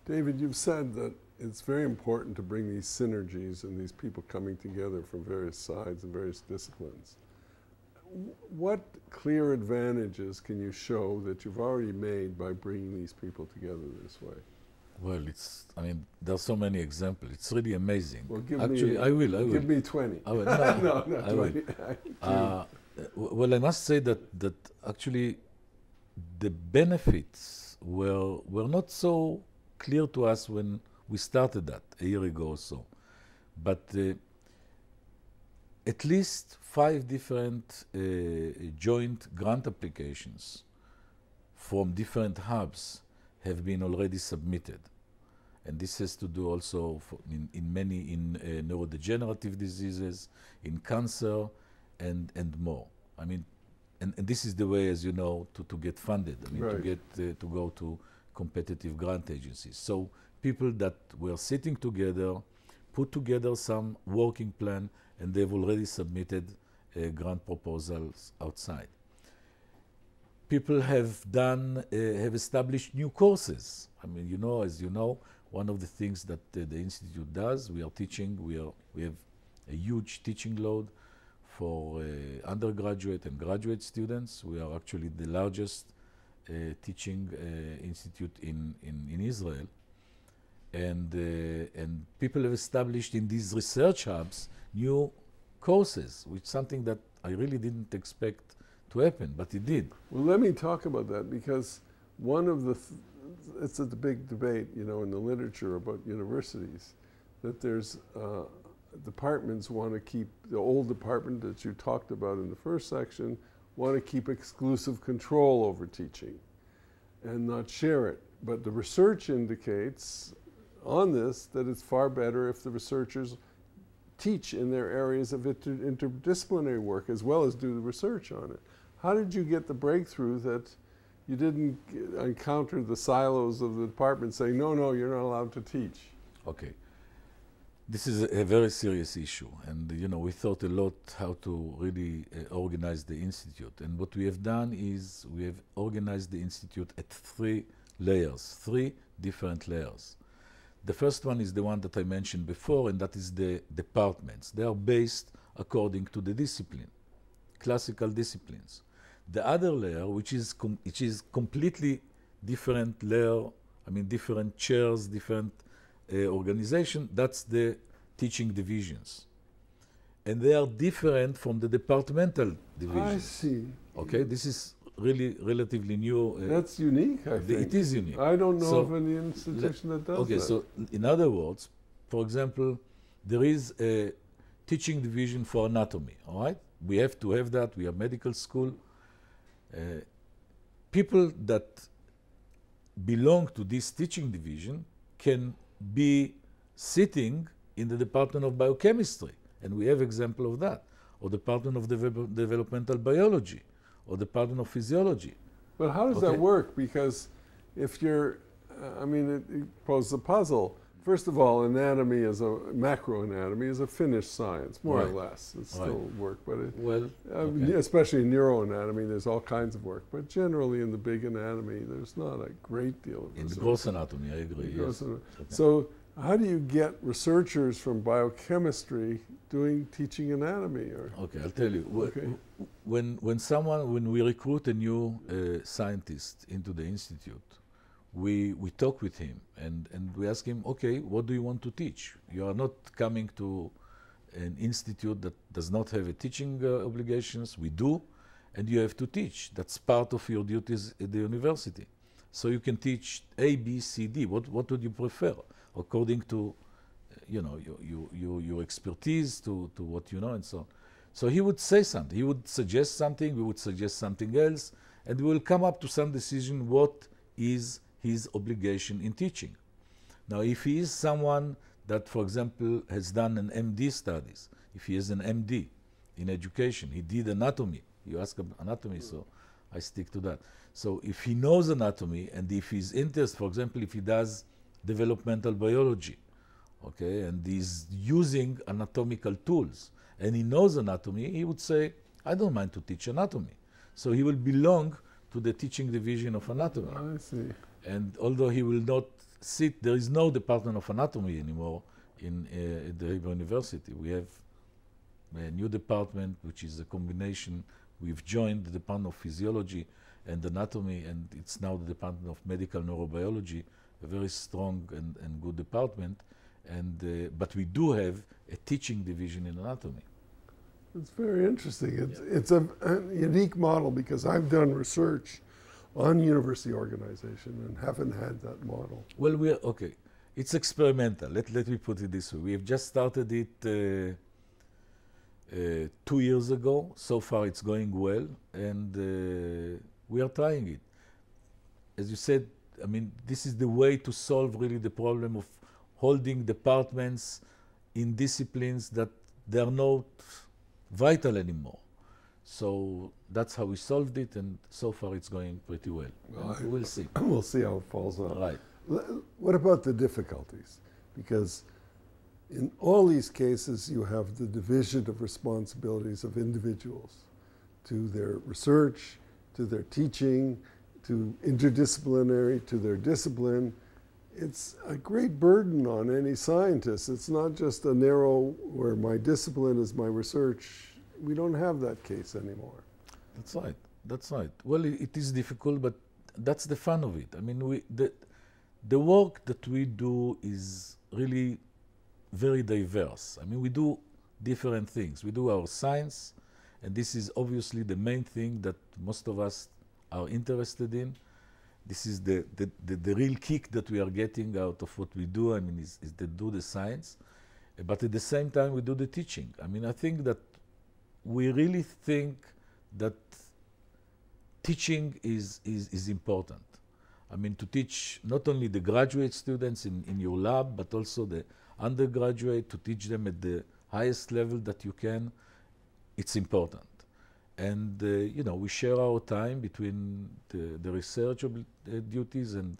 David, you've said that it's very important to bring these synergies and these people coming together from various sides and various disciplines. What clear advantages can you show that you've already made by bringing these people together this way? Well, I mean, there are so many examples. It's really amazing. Well, Actually, I will. Give me 20. I will. No, not 20. Well, I must say that actually the benefits were not so clear to us when we started that a year ago or so. But at least 5 different joint grant applications from different hubs have been already submitted. And this has to do also in neurodegenerative diseases, in cancer, and more. I mean, and this is the way, as you know, to get funded. I mean, right. To go to competitive grant agencies. So people that were sitting together, put together some working plan, and they've already submitted grant proposals outside. People have established new courses. I mean, as you know, one of the things that the Institute does, we have a huge teaching load for undergraduate and graduate students. We are actually the largest teaching institute in Israel. And people have established in these research hubs new courses, which is something that I really didn't expect to happen, but it did. Well, let me talk about that, because one of the, it's a big debate, in the literature about universities, that there's departments want to keep, the old department that you talked about in the first section, want to keep exclusive control over teaching and not share it. But the research indicates on this that it's far better if the researchers teach in their areas of interdisciplinary work as well as do the research on it. How did you get the breakthrough that you didn't encounter the silos of the department saying, no, you're not allowed to teach? Okay. This is a very serious issue, and we thought a lot how to really organize the institute. And what we have done is we have organized the institute at 3 layers, 3 different layers. The first one is the one that I mentioned before, and that is the departments. They are based according to the discipline, classical disciplines. The other layer, which is completely different layer, I mean different chairs, different organization, that's the teaching divisions. And they are different from the departmental divisions. I see. Okay, this is really relatively new. That's unique, I think. It is unique. I don't know of any institution that does that. Okay, so in other words, for example, there is a teaching division for anatomy, all right? We have to have that. We are medical school. People that belong to this teaching division can be sitting in the Department of Biochemistry, and we have example of that, or Department of Developmental Biology, or Department of Physiology. But how does that work? Because if you're, it poses a puzzle. First of all, anatomy macroanatomy is a finished science, more or less. It's still work, but especially in neuroanatomy, there's all kinds of work. But generally in the big anatomy, there's not a great deal of research. In the gross anatomy, I agree, yes. So how do you get researchers from biochemistry teaching anatomy? Okay, I'll tell you. When we recruit a new scientist into the institute, we talk with him and we ask him, okay, what do you want to teach? You are not coming to an institute that does not have a teaching obligations. We do, and you have to teach. That's part of your duties at the university. So you can teach A, B, C, D. What would you prefer, according to your expertise, to what you know, and so on. So he would say something. He would suggest something. We would suggest something else, and we will come up to some decision. What is his obligation in teaching? Now, if he is someone that, for example, has done an MD studies, if he is an MD in education, he did anatomy. You ask about anatomy, so I stick to that. So if he knows anatomy, and if he's interested, for example, if he does developmental biology, okay, and he's using anatomical tools, and he knows anatomy, he would say, I don't mind to teach anatomy. So he will belong to the teaching division of anatomy. I see. And although he will not there is no department of anatomy anymore at the Hebrew University. We have a new department, which is a combination. We've joined the Department of Physiology and Anatomy, and it's now the Department of Medical Neurobiology, a very strong and good department. But we do have a teaching division in anatomy. It's very interesting. It's a unique model because I've done research on university organization and haven't had that model. Well, okay. It's experimental. Let me put it this way. We have just started it 2 years ago. So far it's going well, and we are trying it. As you said, I mean, this is the way to solve really the problem of holding departments in disciplines that they are not vital anymore. So that's how we solved it, and so far it's going pretty well. We'll see. We'll see how it falls out. Right. What about the difficulties? Because in all these cases, you have the division of responsibilities of individuals to their research, to their teaching, to interdisciplinary, to their discipline. It's a great burden on any scientist. It's not just a narrow, where my discipline is my research. We don't have that case anymore. That's right. That's right. Well, it is difficult, but that's the fun of it. I mean, the work that we do is really very diverse. I mean, we do different things. We do our science, and this is obviously the main thing that most of us are interested in. This is the real kick that we are getting out of what we do. I mean, is to do the science, but at the same time we do the teaching. I mean, I think that we really think that teaching is important. I mean, to teach not only the graduate students in your lab, but also the undergraduate, to teach them at the highest level that you can, it's important. And you know, we share our time between the research duties and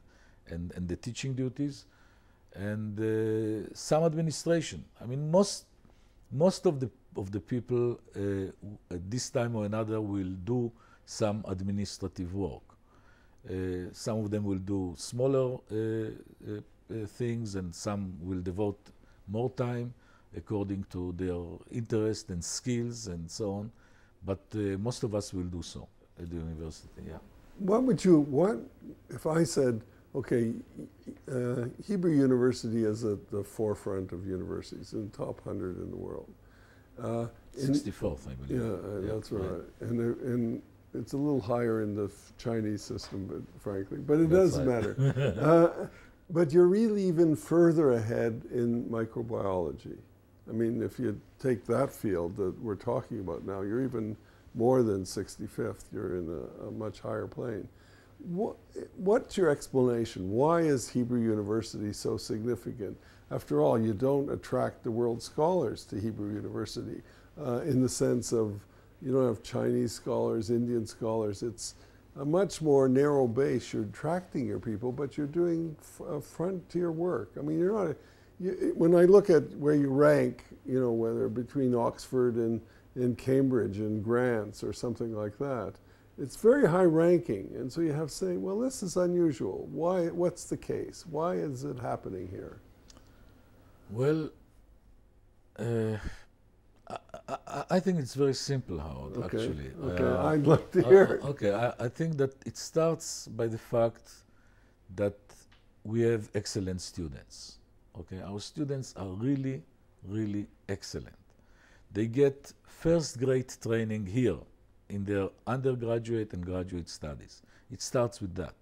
the teaching duties, and some administration. I mean, most of the people at this time or another will do some administrative work. Some of them will do smaller things, and some will devote more time according to their interest and skills and so on. But most of us will do so at the university, yeah. What if I said, okay, Hebrew University is at the forefront of universities, in the top 100 in the world. 64th, I believe. Yeah, that's right. And it's a little higher in the Chinese system, but frankly, but it doesn't matter. But you're really even further ahead in microbiology. I mean, if you take that field that we're talking about now, you're even more than 65th. You're in a much higher plane. What's your explanation? Why is Hebrew University so significant? After all, you don't attract the world scholars to Hebrew University in the sense of you don't have Chinese scholars, Indian scholars. It's a much more narrow base. You're attracting your people, but you're doing frontier work. I mean, you're not when I look at where you rank, you know, whether between Oxford and Cambridge and grants or something like that, it's very high ranking. And so you have to say, well, this is unusual. Why? What's the case? Why is it happening here? Well, I think it's very simple, Howard, actually. Okay, I'd like to hear it. Okay, I think that it starts by the fact that we have excellent students. Okay, our students are really, really excellent. They get first-grade training here in their undergraduate and graduate studies. It starts with that.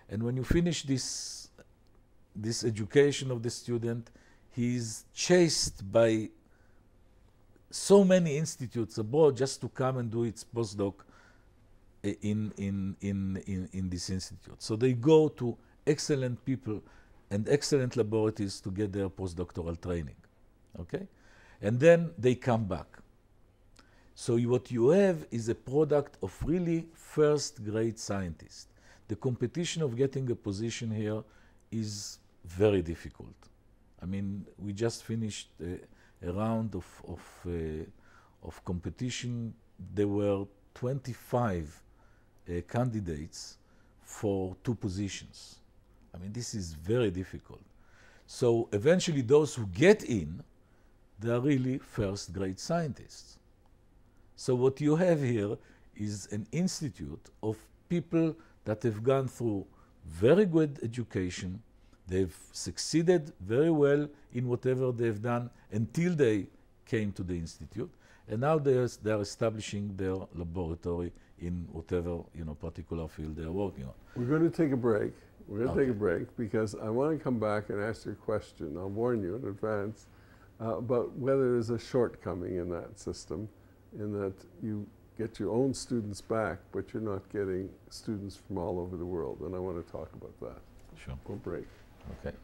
And when you finish this education of the student, he's chased by so many institutes abroad just to come and do its postdoc in this institute. So they go to excellent people and excellent laboratories to get their postdoctoral training, okay? And then they come back. So what you have is a product of really first-grade scientists. The competition of getting a position here is very difficult. I mean, we just finished a round of competition. There were 25 candidates for 2 positions. I mean, this is very difficult. So eventually those who get in, they are really first-grade scientists. So what you have here is an institute of people that have gone through very good education. They've succeeded very well in whatever they've done until they came to the institute. And now they're establishing their laboratory in whatever particular field they're working on. We're going to take a break. We're going to take a break because I want to come back and ask you a question. I'll warn you in advance about whether there's a shortcoming in that system, in that you get your own students back, but you're not getting students from all over the world. And I want to talk about that. Sure. We'll break. Okay.